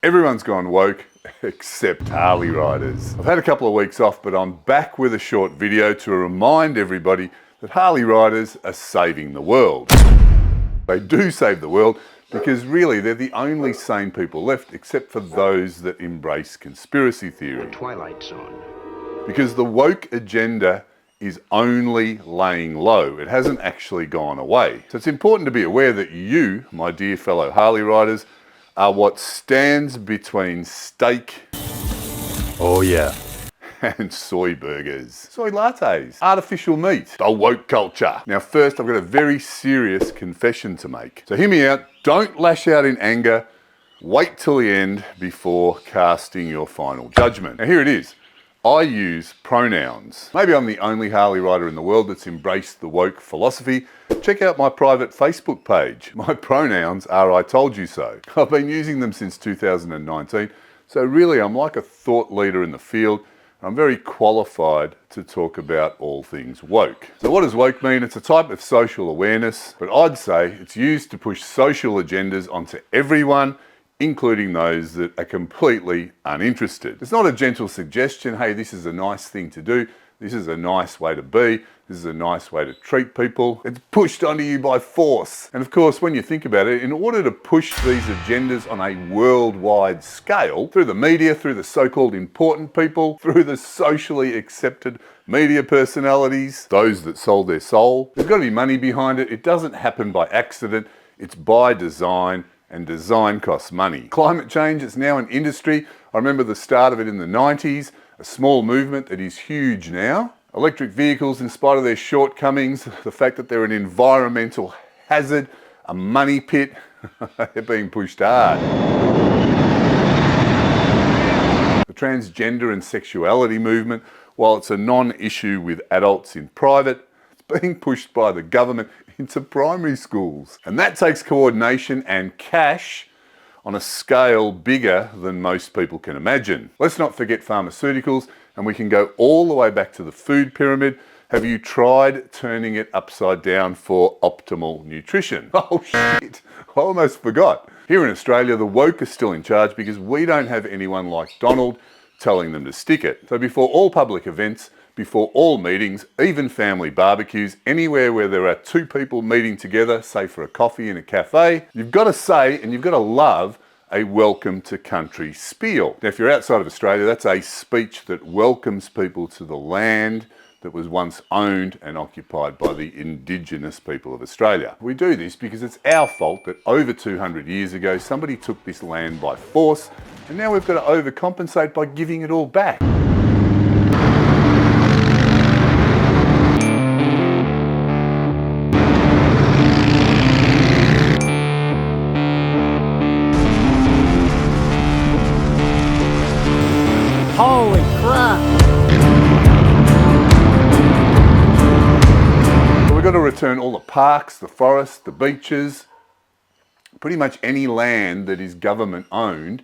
Everyone's gone woke except Harley riders. I've had a couple of weeks off, but I'm back with a short video to remind everybody that Harley riders are saving the world. They do save the world because really they're the only sane people left, except for those that embrace conspiracy theory. The Twilight Zone. Because the woke agenda is only laying low. It hasn't actually gone away. So it's important to be aware that you, my dear fellow Harley riders, are what stands between steak, oh yeah, and soy burgers, soy lattes, artificial meat, the woke culture. Now first, I've got a very serious confession to make. So hear me out, don't lash out in anger, wait till the end before casting your final judgment. Now here it is. I use pronouns. Maybe I'm the only Harley rider in the world that's embraced the woke philosophy. Check out my private Facebook page. My pronouns are I told you so. I've been using them since 2019, so really I'm like a thought leader in the field. I'm very qualified to talk about all things woke. So what does woke mean? It's a type of social awareness, but I'd say it's used to push social agendas onto everyone, including those that are completely uninterested. It's not a gentle suggestion, hey, this is a nice thing to do, this is a nice way to be, this is a nice way to treat people. It's pushed onto you by force. And of course, when you think about it, in order to push these agendas on a worldwide scale, through the media, through the so-called important people, through the socially accepted media personalities, those that sold their soul, there's got to be money behind it. It doesn't happen by accident, it's by design. And design costs money. Climate change is now an industry. I remember the start of it in the 90s, a small movement that is huge now. Electric vehicles, in spite of their shortcomings, the fact that they're an environmental hazard, a money pit, they're being pushed hard. The transgender and sexuality movement, while it's a non-issue with adults in private, it's being pushed by the government into primary schools. And that takes coordination and cash on a scale bigger than most people can imagine. Let's not forget pharmaceuticals, and we can go all the way back to the food pyramid. Have you tried turning it upside down for optimal nutrition? Oh shit, I almost forgot. Here in Australia, the woke are still in charge because we don't have anyone like Donald telling them to stick it. So before all public events, before all meetings, even family barbecues, anywhere where there are two people meeting together, say for a coffee in a cafe, you've got to say and you've got to love a welcome to country spiel. Now, if you're outside of Australia, that's a speech that welcomes people to the land that was once owned and occupied by the indigenous people of Australia. We do this because it's our fault that over 200 years ago, somebody took this land by force, and now we've got to overcompensate by giving it all back. holy crap! So we've got to return all the parks, the forests, the beaches, pretty much any land that is government owned,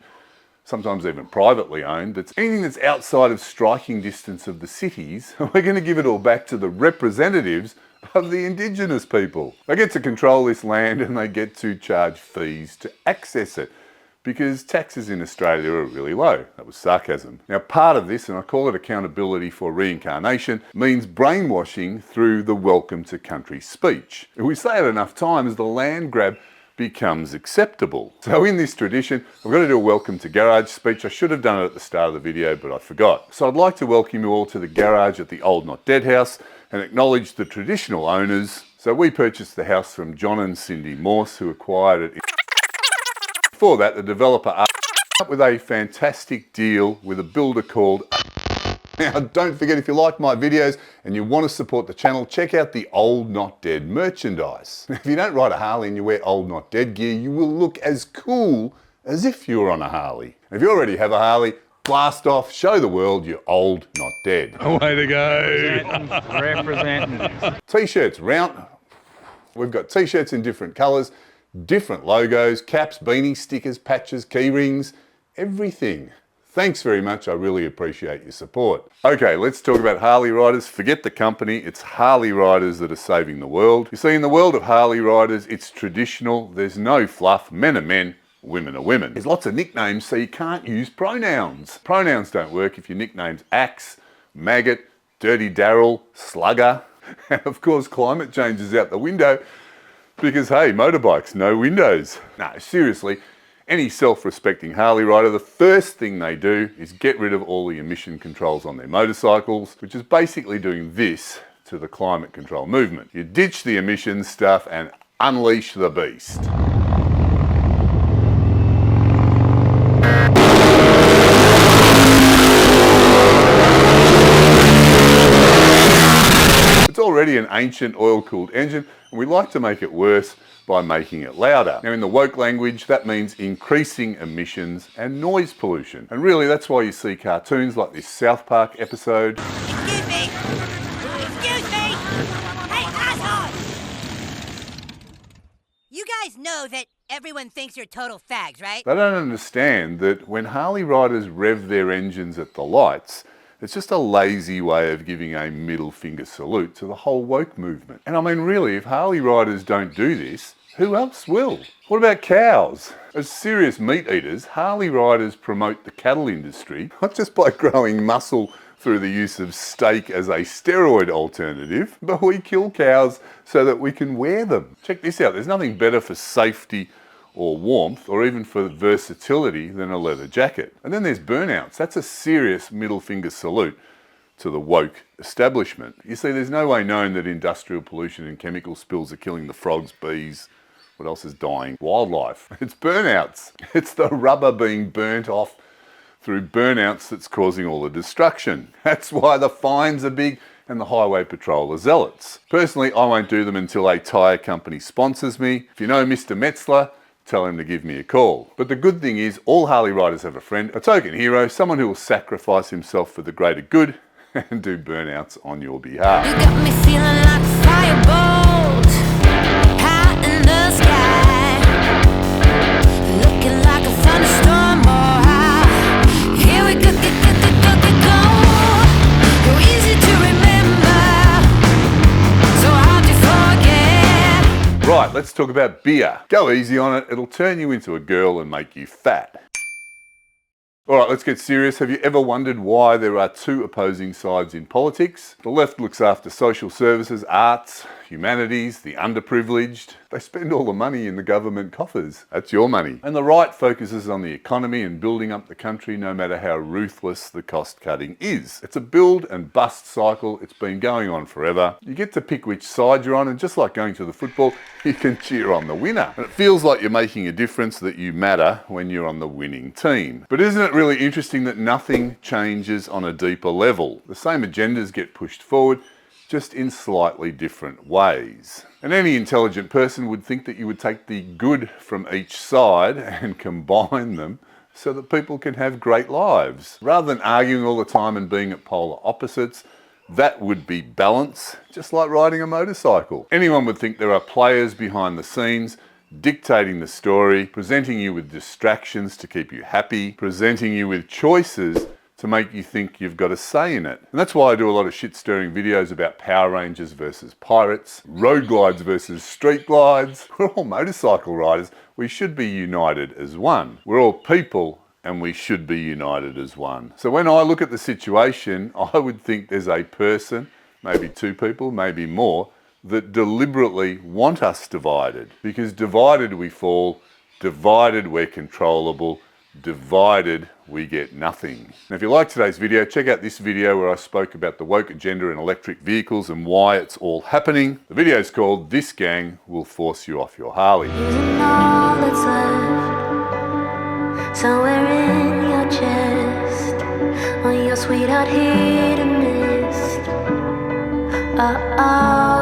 sometimes even privately owned, that's anything that's outside of striking distance of the cities. We're going to give it all back to the representatives of the indigenous people. They get to control this land and they get to charge fees to access it, because taxes in Australia are really low. That was sarcasm. Now, part of this, and I call it accountability for reincarnation, means brainwashing through the welcome to country speech. If we say it enough times, the land grab becomes acceptable. So in this tradition, I've got to do a welcome to garage speech. I should have done it at the start of the video, but I forgot. So I'd like to welcome you all to the garage at the Old Not Dead house and acknowledge the traditional owners. So we purchased the house from John and Cindy Morse, who acquired it. Before that, the developer up with a fantastic deal with a builder called. Now, don't forget, if you like my videos and you want to support the channel, check out the Old Not Dead merchandise. If you don't ride a Harley and you wear Old Not Dead gear, you will look as cool as if you were on a Harley. If you already have a Harley, blast off, show the world you're Old Not Dead. Way to go! Representing. T-shirts, round. We've got T-shirts in different colours, different logos, caps, beanies, stickers, patches, key rings, everything. Thanks very much, I really appreciate your support. Okay, let's talk about Harley riders. Forget the company, it's Harley riders that are saving the world. You see, in the world of Harley riders, it's traditional, there's no fluff, men are men, women are women. There's lots of nicknames, so you can't use pronouns. Pronouns don't work if your nickname's Axe, Maggot, Dirty Daryl, Slugger. And of course, climate change is out the window because, hey, motorbikes, no windows. No, seriously, any self-respecting Harley rider, the first thing they do is get rid of all the emission controls on their motorcycles, which is basically doing this to the climate control movement. You ditch the emissions stuff and unleash the beast. It's already an ancient oil-cooled engine, and we like to make it worse by making it louder. Now in the woke language, that means increasing emissions and noise pollution. And really that's why you see cartoons like this South Park episode. Excuse me! Excuse me! Hey, asshole! You guys know that everyone thinks you're total fags, right? They don't understand that when Harley riders rev their engines at the lights, it's just a lazy way of giving a middle finger salute to the whole woke movement. And I mean, really, if Harley riders don't do this, who else will? What about cows? As serious meat eaters, Harley riders promote the cattle industry, not just by growing muscle through the use of steak as a steroid alternative, but we kill cows so that we can wear them. Check this out, there's nothing better for safety or warmth, or even for versatility than a leather jacket. And then there's burnouts. That's a serious middle finger salute to the woke establishment. You see, there's no way known that industrial pollution and chemical spills are killing the frogs, bees, what else is dying? Wildlife. It's burnouts. It's the rubber being burnt off through burnouts that's causing all the destruction. That's why the fines are big and the highway patrol are zealots. Personally, I won't do them until a tyre company sponsors me. If you know Mr. Metzler, tell him to give me a call. But the good thing is, all Harley riders have a friend, a token hero, someone who will sacrifice himself for the greater good and do burnouts on your behalf. You got me feeling like a firebolt, high in the sky, looking like a thunderstorm. Here we go, go easy to remember, so hard to forget. Right, let's talk about beer. Go easy on it, it'll turn you into a girl and make you fat. All right, let's get serious. Have you ever wondered why there are two opposing sides in politics? The left looks after social services, arts, humanities, the underprivileged. They spend all the money in the government coffers. That's your money. And the right focuses on the economy and building up the country no matter how ruthless the cost cutting is. It's a build and bust cycle. It's been going on forever. You get to pick which side you're on, and just like going to the football, you can cheer on the winner. And it feels like you're making a difference, that you matter when you're on the winning team. But isn't it really interesting that nothing changes on a deeper level? The same agendas get pushed forward, just in slightly different ways. And any intelligent person would think that you would take the good from each side and combine them so that people can have great lives. Rather than arguing all the time and being at polar opposites, that would be balance, just like riding a motorcycle. Anyone would think there are players behind the scenes dictating the story, presenting you with distractions to keep you happy, presenting you with choices to make you think you've got a say in it. And that's why I do a lot of shit-stirring videos about Power Rangers versus pirates, road glides versus street glides. We're all motorcycle riders. We should be united as one. We're all people and we should be united as one. So when I look at the situation, I would think there's a person, maybe two people, maybe more, that deliberately want us divided. Because divided we fall, divided we're controllable, divided we get nothing. Now if you like today's video, check out this video where I spoke about the woke agenda in electric vehicles and why it's all happening. The video is called "This Gang Will Force You Off Your Harley." Using all that's left, somewhere in your chest, on your sweetheart hit a mist. Oh.